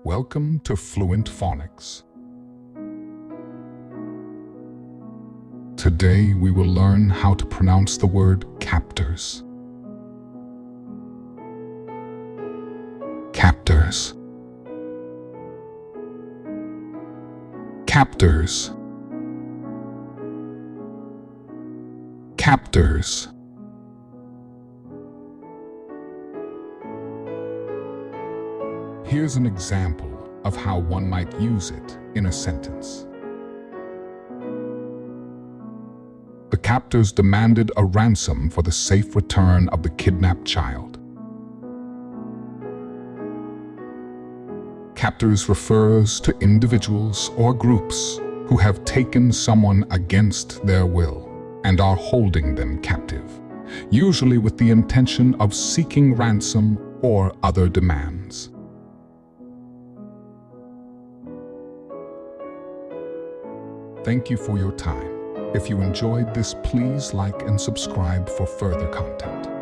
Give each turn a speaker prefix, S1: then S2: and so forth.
S1: Welcome to Fluent Phonics. Today we will learn how to pronounce the word captors. Captors. Captors. Captors. Here's an example of how one might use it in a sentence. The captors demanded a ransom for the safe return of the kidnapped child. Captors refers to individuals or groups who have taken someone against their will and are holding them captive, usually with the intention of seeking ransom or other demands. Thank you for your time. If you enjoyed this, please like and subscribe for further content.